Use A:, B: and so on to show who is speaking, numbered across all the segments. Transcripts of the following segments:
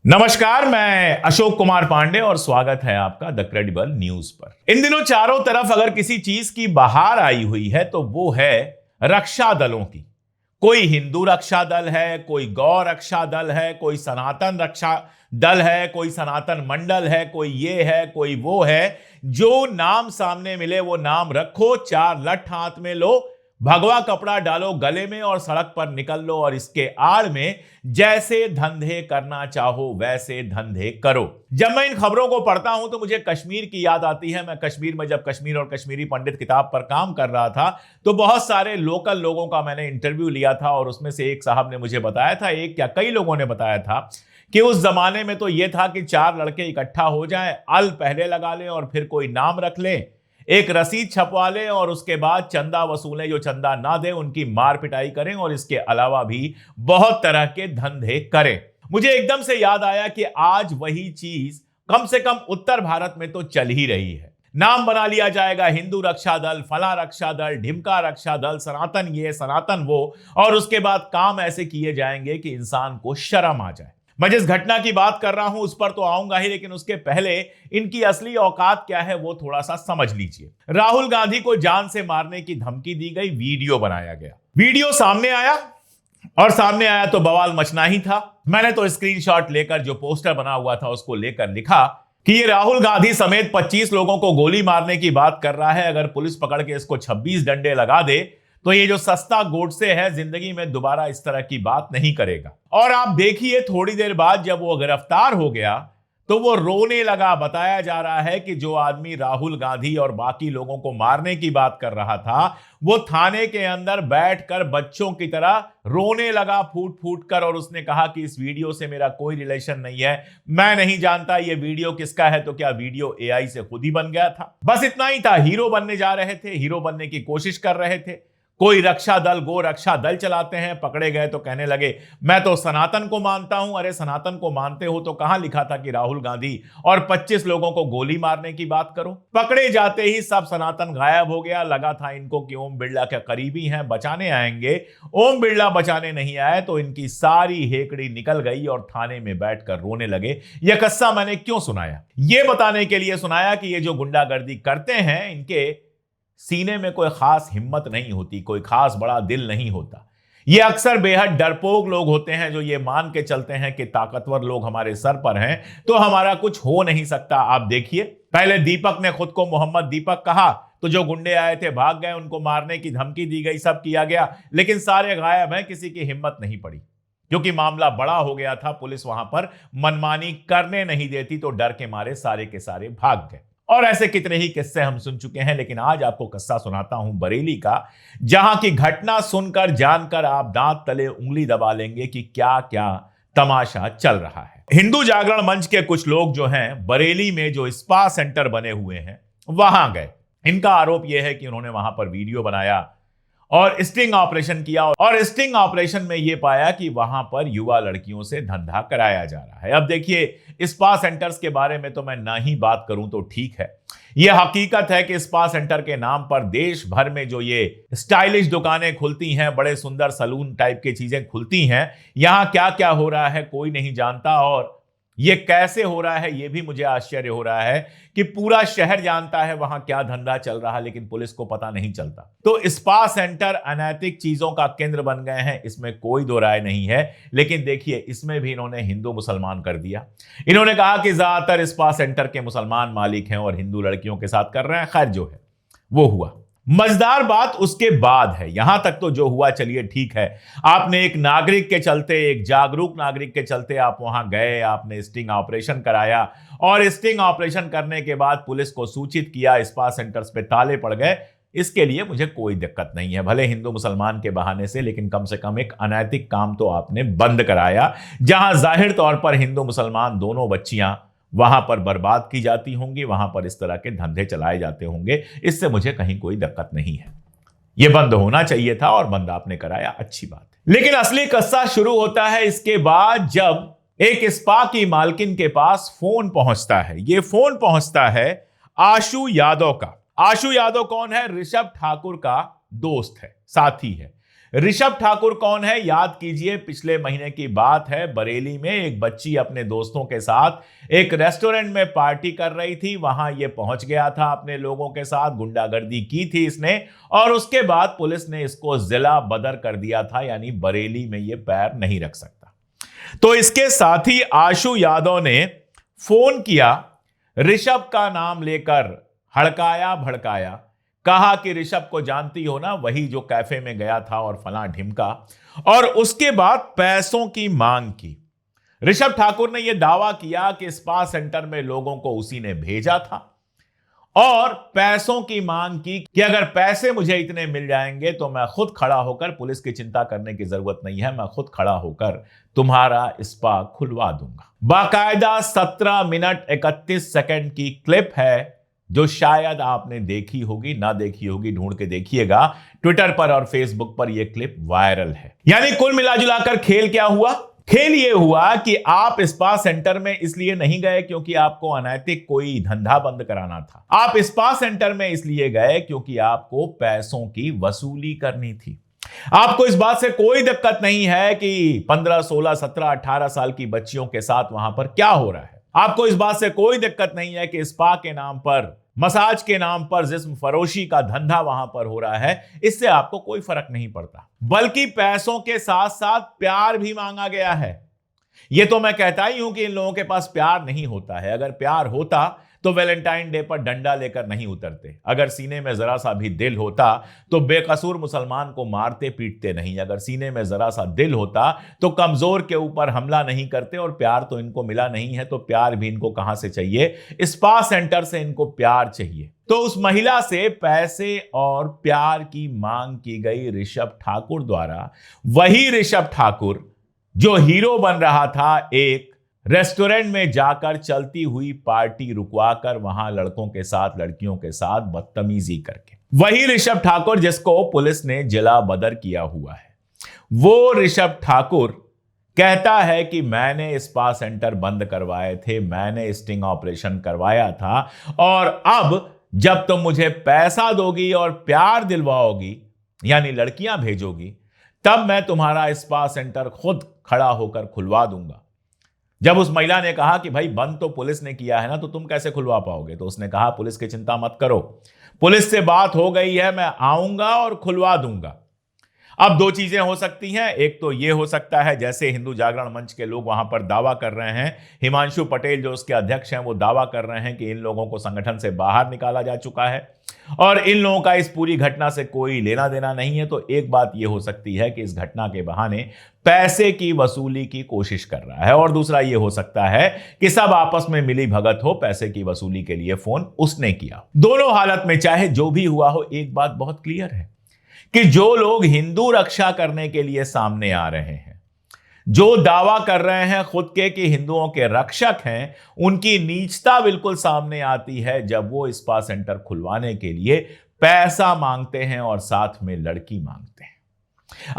A: नमस्कार, मैं अशोक कुमार पांडे और स्वागत है आपका द क्रेडिबल न्यूज पर। इन दिनों चारों तरफ अगर किसी चीज की बहार आई हुई है तो वो है रक्षा दलों की। कोई हिंदू रक्षा दल है, कोई गौ रक्षा दल है, कोई सनातन रक्षा दल है, कोई सनातन मंडल है, कोई ये है, कोई वो है। जो नाम सामने मिले वो नाम रखो, चार लठ हाथ में लो, भगवा कपड़ा डालो गले में और सड़क पर निकल लो और इसके आड़ में जैसे धंधे करना चाहो वैसे धंधे करो। जब मैं इन खबरों को पढ़ता हूं तो मुझे कश्मीर की याद आती है। मैं कश्मीर में जब कश्मीर और कश्मीरी पंडित किताब पर काम कर रहा था तो बहुत सारे लोकल लोगों का मैंने इंटरव्यू लिया था और उसमें से एक साहब ने मुझे बताया था, एक क्या कई लोगों ने बताया था कि उस जमाने में तो यह था कि चार लड़के इकट्ठा हो जाएं, अल पहले लगा लें और फिर कोई नाम रख लें, एक रसीद छपवा लें और उसके बाद चंदा वसूलें, जो चंदा ना दे उनकी मार पिटाई करें और इसके अलावा भी बहुत तरह के धंधे करें। मुझे एकदम से याद आया कि आज वही चीज कम से कम उत्तर भारत में तो चल ही रही है। नाम बना लिया जाएगा हिंदू रक्षा दल, फला रक्षा दल, ढिमका रक्षा दल, सनातन ये सनातन वो, और उसके बाद काम ऐसे किए जाएंगे कि इंसान को शर्म आ जाए। मैं जिस घटना की बात कर रहा हूं उस पर तो आऊंगा ही, लेकिन उसके पहले इनकी असली औकात क्या है वो थोड़ा सा समझ लीजिए। राहुल गांधी को जान से मारने की धमकी दी गई, वीडियो बनाया गया, वीडियो सामने आया और सामने आया तो बवाल मचना ही था। मैंने तो स्क्रीनशॉट लेकर जो पोस्टर बना हुआ था उसको लेकर लिखा कि ये राहुल गांधी समेत 25 लोगों को गोली मारने की बात कर रहा है। अगर पुलिस पकड़ के इसको 26 डंडे लगा दे तो ये जो सस्ता गोडसे है जिंदगी में दोबारा इस तरह की बात नहीं करेगा। और आप देखिए थोड़ी देर बाद जब वो गिरफ्तार हो गया तो वो रोने लगा। बताया जा रहा है कि जो आदमी राहुल गांधी और बाकी लोगों को मारने की बात कर रहा था वो थाने के अंदर बैठकर बच्चों की तरह रोने लगा फूट फूट कर, और उसने कहा कि इस वीडियो से मेरा कोई रिलेशन नहीं है, मैं नहीं जानता ये वीडियो किसका है। तो क्या वीडियो एआई से खुद ही बन गया था? बस इतना ही था। हीरो बनने जा रहे थे, हीरो बनने की कोशिश कर रहे थे। कोई रक्षा दल, गो रक्षा दल चलाते हैं, पकड़े गए तो कहने लगे मैं तो सनातन को मानता हूं। अरे सनातन को मानते हो तो कहां लिखा था कि राहुल गांधी और 25 लोगों को गोली मारने की बात करो? पकड़े जाते ही सब सनातन गायब हो गया। लगा था इनको कि ओम बिरला के करीबी हैं, बचाने आएंगे। ओम बिरला बचाने नहीं आए तो इनकी सारी हेकड़ी निकल गई और थाने में बैठकर रोने लगे। यह किस्सा मैंने क्यों सुनाया? यह बताने के लिए सुनाया कि ये जो गुंडागर्दी करते हैं इनके सीने में कोई खास हिम्मत नहीं होती, कोई खास बड़ा दिल नहीं होता। ये अक्सर बेहद डरपोक लोग होते हैं जो ये मान के चलते हैं कि ताकतवर लोग हमारे सर पर हैं तो हमारा कुछ हो नहीं सकता। आप देखिए, पहले दीपक ने खुद को मोहम्मद दीपक कहा तो जो गुंडे आए थे भाग गए, उनको मारने की धमकी दी गई, सब किया गया, लेकिन सारे गायब हैं, किसी की हिम्मत नहीं पड़ी क्योंकि मामला बड़ा हो गया था। पुलिस वहां पर मनमानी करने नहीं देती तो डर के मारे सारे के सारे भाग गए। और ऐसे कितने ही किस्से हम सुन चुके हैं, लेकिन आज आपको किस्सा सुनाता हूं बरेली का, जहां की घटना सुनकर जानकर आप दांत तले उंगली दबा लेंगे कि क्या क्या तमाशा चल रहा है। हिंदू जागरण मंच के कुछ लोग जो हैं बरेली में जो स्पा सेंटर बने हुए हैं वहां गए। इनका आरोप यह है कि उन्होंने वहां पर वीडियो बनाया और स्टिंग ऑपरेशन किया और स्टिंग ऑपरेशन में यह पाया कि वहां पर युवा लड़कियों से धंधा कराया जा रहा है। अब देखिए, स्पा सेंटर्स के बारे में तो मैं ना ही बात करूं तो ठीक है। यह हकीकत है कि स्पा सेंटर के नाम पर देश भर में जो ये स्टाइलिश दुकानें खुलती हैं, बड़े सुंदर सलून टाइप की चीजें खुलती हैं, यहां क्या क्या हो रहा है कोई नहीं जानता। और ये कैसे हो रहा है ये भी मुझे आश्चर्य हो रहा है कि पूरा शहर जानता है वहां क्या धंधा चल रहा है, लेकिन पुलिस को पता नहीं चलता। तो स्पा सेंटर अनैतिक चीजों का केंद्र बन गए हैं, इसमें कोई दो राय नहीं है। लेकिन देखिए, इसमें भी इन्होंने हिंदू मुसलमान कर दिया। इन्होंने कहा कि ज्यादातर स्पा सेंटर के मुसलमान मालिक हैं और हिंदू लड़कियों के साथ कर रहे हैं। खैर, जो है वो हुआ। मजेदार बात उसके बाद है। यहां तक तो जो हुआ चलिए ठीक है। आपने एक नागरिक के चलते, एक जागरूक नागरिक के चलते आप वहां गए, आपने स्टिंग ऑपरेशन कराया और स्टिंग ऑपरेशन करने के बाद पुलिस को सूचित किया, स्पा सेंटर्स पे ताले पड़ गए। इसके लिए मुझे कोई दिक्कत नहीं है, भले हिंदू मुसलमान के बहाने से, लेकिन कम से कम एक अनैतिक काम तो आपने बंद कराया जहां जाहिर तौर पर हिंदू मुसलमान दोनों बच्चियां वहां पर बर्बाद की जाती होंगी, वहां पर इस तरह के धंधे चलाए जाते होंगे। इससे मुझे कहीं कोई दिक्कत नहीं है। यह बंद होना चाहिए था और बंद आपने कराया, अच्छी बात है। लेकिन असली किस्सा शुरू होता है इसके बाद जब एक स्पा की मालकिन के पास फोन पहुंचता है। यह फोन पहुंचता है आशु यादव का। आशु यादव कौन है? ऋषभ ठाकुर का दोस्त है, साथी है। ऋषभ ठाकुर कौन है? याद कीजिए, पिछले महीने की बात है। बरेली में एक बच्ची अपने दोस्तों के साथ एक रेस्टोरेंट में पार्टी कर रही थी। वहां ये पहुंच गया था अपने लोगों के साथ, गुंडागर्दी की थी इसने, और उसके बाद पुलिस ने इसको जिला बदर कर दिया था, यानी बरेली में ये पैर नहीं रख सकता। तो इसके साथ ही आशु यादव ने फोन किया, ऋषभ का नाम लेकर हड़काया भड़काया, कहा कि ऋषभ को जानती हो ना, वही जो कैफे में गया था और फलां ढिमका, और उसके बाद पैसों की मांग की। ऋषभ ठाकुर ने यह दावा किया कि स्पा सेंटर में लोगों को उसी ने भेजा था और पैसों की मांग की कि अगर पैसे मुझे इतने मिल जाएंगे तो मैं खुद खड़ा होकर, पुलिस की चिंता करने की जरूरत नहीं है, मैं खुद खड़ा होकर तुम्हारा स्पा खुलवा दूंगा। बाकायदा 17 मिनट 31 सेकंड की क्लिप है, जो शायद आपने देखी होगी, ना देखी होगी ढूंढ के देखिएगा। ट्विटर पर और फेसबुक पर यह क्लिप वायरल है। यानी कुल मिलाजुलाकर खेल क्या हुआ? खेल यह हुआ कि आप स्पा सेंटर में इसलिए नहीं गए क्योंकि आपको अनैतिक कोई धंधा बंद कराना था। आप स्पा सेंटर में इसलिए गए क्योंकि आपको पैसों की वसूली करनी थी। आपको इस बात से कोई दिक्कत नहीं है कि 15, 16, 17, 18 साल की बच्चियों के साथ वहां पर क्या हो रहा है। आपको इस बात से कोई दिक्कत नहीं है कि स्पा के नाम पर, मसाज के नाम पर जिस्म फरोशी का धंधा वहां पर हो रहा है। इससे आपको कोई फर्क नहीं पड़ता, बल्कि पैसों के साथ साथ प्यार भी मांगा गया है। यह तो मैं कहता ही हूं कि इन लोगों के पास प्यार नहीं होता है। अगर प्यार होता तो वैलेंटाइन डे पर डंडा लेकर नहीं उतरते। अगर सीने में जरा सा भी दिल होता तो बेकसूर मुसलमान को मारते पीटते नहीं। अगर सीने में जरा सा दिल होता तो कमजोर के ऊपर हमला नहीं करते। और प्यार तो इनको मिला नहीं है, तो प्यार भी इनको कहां से चाहिए? स्पा सेंटर से इनको प्यार चाहिए। तो उस महिला से पैसे और प्यार की मांग की गई ऋषभ ठाकुर द्वारा। वही ऋषभ ठाकुर जो हीरो बन रहा था एक रेस्टोरेंट में जाकर चलती हुई पार्टी रुकवाकर वहां लड़कों के साथ, लड़कियों के साथ बदतमीजी करके। वही ऋषभ ठाकुर जिसको पुलिस ने जिला बदर किया हुआ है। वो ऋषभ ठाकुर कहता है कि मैंने स्पा सेंटर बंद करवाए थे, मैंने स्टिंग ऑपरेशन करवाया था, और अब जब तुम मुझे पैसा दोगी और प्यार दिलवाओगी, यानी लड़कियां भेजोगी, तब मैं तुम्हारा स्पा सेंटर खुद खड़ा होकर खुलवा दूंगा। जब उस महिला ने कहा कि भाई बंद तो पुलिस ने किया है ना, तो तुम कैसे खुलवा पाओगे? तो उसने कहा पुलिस की चिंता मत करो, पुलिस से बात हो गई है, मैं आऊंगा और खुलवा दूंगा। अब दो चीजें हो सकती हैं। एक तो यह हो सकता है, जैसे हिंदू जागरण मंच के लोग वहां पर दावा कर रहे हैं, हिमांशु पटेल जो उसके अध्यक्ष हैं वो दावा कर रहे हैं कि इन लोगों को संगठन से बाहर निकाला जा चुका है और इन लोगों का इस पूरी घटना से कोई लेना देना नहीं है। तो एक बात यह हो सकती है कि इस घटना के बहाने पैसे की वसूली की कोशिश कर रहा है, और दूसरा यह हो सकता है कि सब आपस में मिली भगत हो, पैसे की वसूली के लिए फोन उसने किया। दोनों हालत में चाहे जो भी हुआ हो, एक बात बहुत क्लियर है कि जो लोग हिंदू रक्षा करने के लिए सामने आ रहे हैं, जो दावा कर रहे हैं खुद के कि हिंदुओं के रक्षक हैं, उनकी नीचता बिल्कुल सामने आती है जब वो स्पा सेंटर खुलवाने के लिए पैसा मांगते हैं और साथ में लड़की मांगते हैं।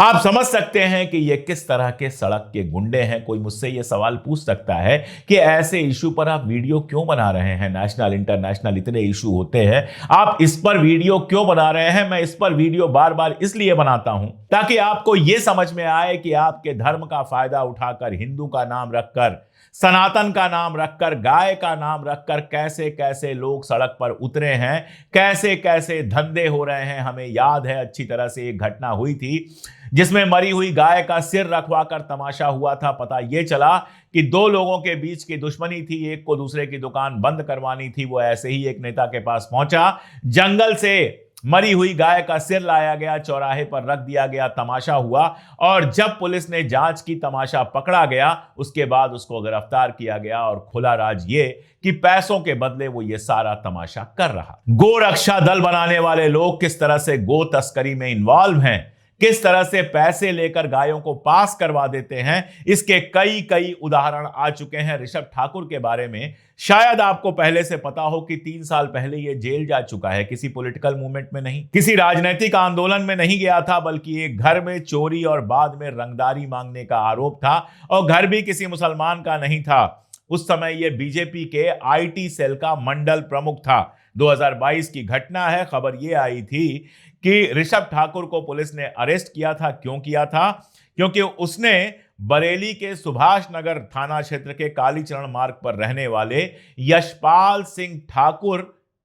A: आप समझ सकते हैं कि ये किस तरह के सड़क के गुंडे हैं। कोई मुझसे ये सवाल पूछ सकता है कि ऐसे इशू पर आप वीडियो क्यों बना रहे हैं? नेशनल इंटरनेशनल इतने इशू होते हैं, आप इस पर वीडियो क्यों बना रहे हैं? मैं इस पर वीडियो बार बार इसलिए बनाता हूं ताकि आपको यह समझ में आए कि आपके धर्म का फायदा उठाकर, हिंदू का नाम रखकर, सनातन का नाम रखकर, गाय का नाम रखकर कैसे कैसे लोग सड़क पर उतरे हैं, कैसे कैसे धंधे हो रहे हैं। हमें याद है अच्छी तरह से एक घटना हुई थी जिसमें मरी हुई गाय का सिर रखवाकर तमाशा हुआ था। पता यह चला कि दो लोगों के बीच की दुश्मनी थी, एक को दूसरे की दुकान बंद करवानी थी। वो ऐसे ही एक नेता के पास पहुंचा, जंगल से मरी हुई गाय का सिर लाया गया, चौराहे पर रख दिया गया, तमाशा हुआ, और जब पुलिस ने जांच की, तमाशा पकड़ा गया। उसके बाद उसको गिरफ्तार किया गया और खुला राज ये कि पैसों के बदले वो ये सारा तमाशा कर रहा। गो रक्षा दल बनाने वाले लोग किस तरह से गो तस्करी में इन्वॉल्व हैं, किस तरह से पैसे लेकर गायों को पास करवा देते हैं, इसके कई कई उदाहरण आ चुके हैं। ऋषभ ठाकुर के बारे में शायद आपको पहले से पता हो कि 3 साल पहले यह जेल जा चुका है। किसी पॉलिटिकल मूवमेंट में नहीं, किसी राजनीतिक आंदोलन में नहीं गया था, बल्कि एक घर में चोरी और बाद में रंगदारी मांगने का आरोप था, और घर भी किसी मुसलमान का नहीं था। उस समय यह बीजेपी के आईटी सेल का मंडल प्रमुख था। 2022 की घटना है। खबर यह आई थी कि ऋषभ ठाकुर को पुलिस ने अरेस्ट किया था। क्यों किया था? क्योंकि उसने बरेली के सुभाष नगर थाना क्षेत्र के कालीचरण मार्ग पर रहने वाले यशपाल सिंह ठाकुर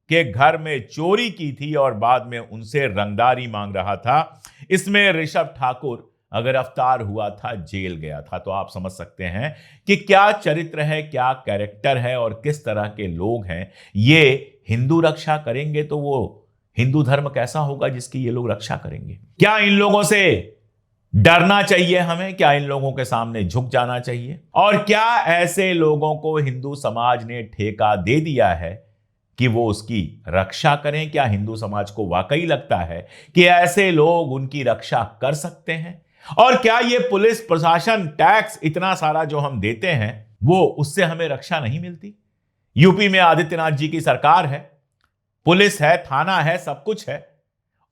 A: के घर में चोरी की थी और बाद में उनसे रंगदारी मांग रहा था। इसमें ऋषभ ठाकुर गिरफ्तार हुआ था, जेल गया था। तो आप समझ सकते हैं कि क्या चरित्र है, क्या कैरेक्टर है और किस तरह के लोग हैं। ये हिंदू रक्षा करेंगे तो वो हिंदू धर्म कैसा होगा जिसकी ये लोग रक्षा करेंगे? क्या इन लोगों से डरना चाहिए हमें? क्या इन लोगों के सामने झुक जाना चाहिए? और क्या ऐसे लोगों को हिंदू समाज ने ठेका दे दिया है कि वो उसकी रक्षा करें? क्या हिंदू समाज को वाकई लगता है कि ऐसे लोग उनकी रक्षा कर सकते हैं? और क्या ये पुलिस प्रशासन, टैक्स इतना सारा जो हम देते हैं, वो उससे हमें रक्षा नहीं मिलती? यूपी में आदित्यनाथ जी की सरकार है, पुलिस है, थाना है, सब कुछ है।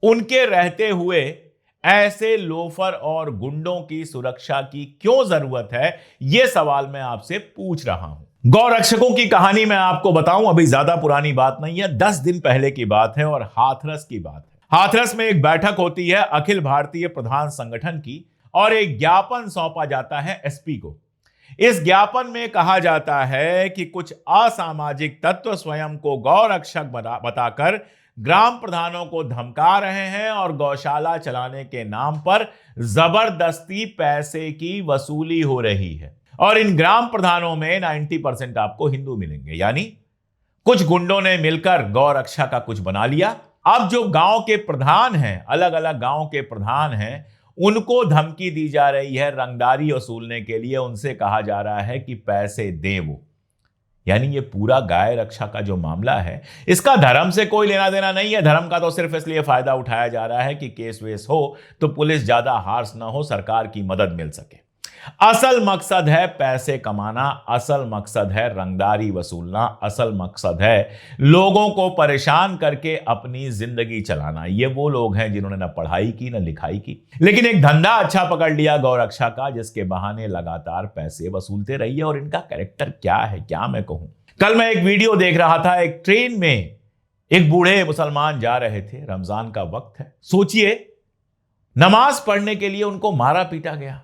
A: उनके रहते हुए ऐसे लोफर और गुंडों की सुरक्षा की क्यों जरूरत है? यह सवाल मैं आपसे पूछ रहा हूं। गौरक्षकों की कहानी मैं आपको बताऊं, अभी ज्यादा पुरानी बात नहीं है, 10 दिन पहले की बात है और हाथरस की बात है। हाथरस में एक बैठक होती है अखिल भारतीय प्रधान संगठन की और एक ज्ञापन सौंपा जाता है एसपी को। इस ज्ञापन में कहा जाता है कि कुछ असामाजिक तत्व स्वयं को गौरक्षक बताकर ग्राम प्रधानों को धमका रहे हैं और गौशाला चलाने के नाम पर जबरदस्ती पैसे की वसूली हो रही है। और इन ग्राम प्रधानों में 90% आपको हिंदू मिलेंगे। यानी कुछ गुंडों ने मिलकर गौरक्षा का कुछ बना लिया। अब जो गांव के प्रधान हैं, अलग अलग गांव के प्रधान हैं, उनको धमकी दी जा रही है रंगदारी वसूलने के लिए। उनसे कहा जा रहा है कि पैसे दें वो। यानी ये पूरा गाय रक्षा का जो मामला है, इसका धर्म से कोई लेना देना नहीं है। धर्म का तो सिर्फ इसलिए फायदा उठाया जा रहा है कि केस वेस हो तो पुलिस ज्यादा हार्श ना हो, सरकार की मदद मिल सके। असल मकसद है पैसे कमाना, असल मकसद है रंगदारी वसूलना, असल मकसद है लोगों को परेशान करके अपनी जिंदगी चलाना। ये वो लोग हैं जिन्होंने ना पढ़ाई की ना लिखाई की, लेकिन एक धंधा अच्छा पकड़ लिया गौरक्षा का, जिसके बहाने लगातार पैसे वसूलते रहिए। और इनका कैरेक्टर क्या है, क्या मैं कहूं। कल मैं एक वीडियो देख रहा था, एक ट्रेन में एक बूढ़े मुसलमान जा रहे थे, रमजान का वक्त है। सोचिए, नमाज पढ़ने के लिए उनको मारा पीटा गया।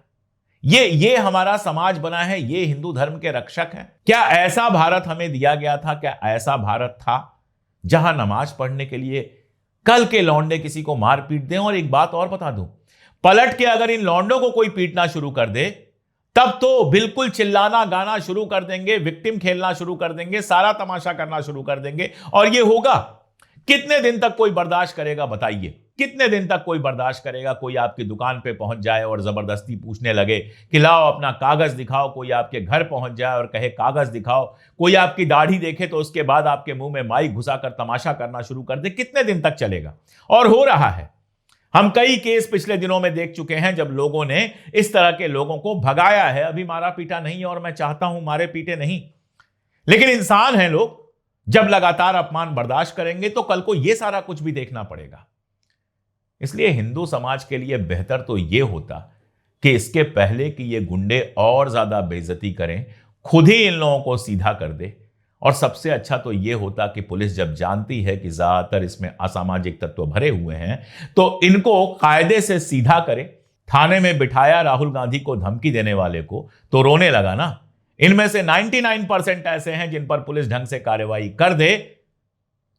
A: ये हमारा समाज बना है, ये हिंदू धर्म के रक्षक हैं। क्या ऐसा भारत हमें दिया गया था? क्या ऐसा भारत था जहां नमाज पढ़ने के लिए कल के लौंडे किसी को मार पीट दें? और एक बात और बता दूं, पलट के अगर इन लौंडों को कोई पीटना शुरू कर दे, तब तो बिल्कुल चिल्लाना गाना शुरू कर देंगे, विक्टिम खेलना शुरू कर देंगे, सारा तमाशा करना शुरू कर देंगे। और ये होगा, कितने दिन तक कोई बर्दाश्त करेगा? बताइए, कितने दिन तक कोई बर्दाश्त करेगा? कोई आपकी दुकान पे पहुंच जाए और जबरदस्ती पूछने लगे कि लाओ अपना कागज दिखाओ। कोई आपके घर पहुंच जाए और कहे कागज दिखाओ। कोई आपकी दाढ़ी देखे तो उसके बाद आपके मुंह में माइक घुसाकर तमाशा करना शुरू कर दे। कितने दिन तक चलेगा? और हो रहा है। हम कई केस पिछले दिनों में देख चुके हैं जब लोगों ने इस तरह के लोगों को भगाया है। अभी मारा पीटा नहीं, और मैं चाहता हूं मारे पीटे नहीं, लेकिन इंसान हैं लोग। जब लगातार अपमान बर्दाश्त करेंगे तो कल को यह सारा कुछ भी देखना पड़ेगा। इसलिए हिंदू समाज के लिए बेहतर तो यह होता कि इसके पहले कि ये गुंडे और ज्यादा बेइज्जती करें, खुद ही इन लोगों को सीधा कर दे। और सबसे अच्छा तो यह होता कि पुलिस जब जानती है कि ज्यादातर इसमें असामाजिक तत्व भरे हुए हैं, तो इनको कायदे से सीधा करे। थाने में बिठाया राहुल गांधी को धमकी देने वाले को, तो रोने लगा ना। इनमें से 99% ऐसे हैं जिन पर पुलिस ढंग से कार्रवाई कर दे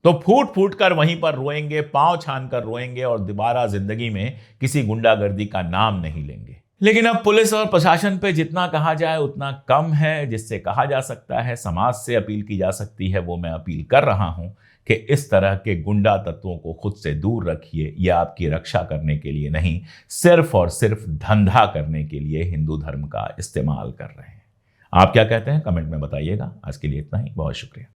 A: तो फूट फूट कर वहीं पर रोएंगे, पांव छान कर रोएंगे और दोबारा जिंदगी में किसी गुंडागर्दी का नाम नहीं लेंगे। लेकिन अब पुलिस और प्रशासन पे जितना कहा जाए उतना कम है। जिससे कहा जा सकता है, समाज से अपील की जा सकती है, वो मैं अपील कर रहा हूं कि इस तरह के गुंडा तत्वों को खुद से दूर रखिए। यह आपकी रक्षा करने के लिए नहीं, सिर्फ और सिर्फ धंधा करने के लिए हिंदू धर्म का इस्तेमाल कर रहे हैं। आप क्या कहते हैं? कमेंट में बताइएगा। आज के लिए इतना ही, बहुत शुक्रिया।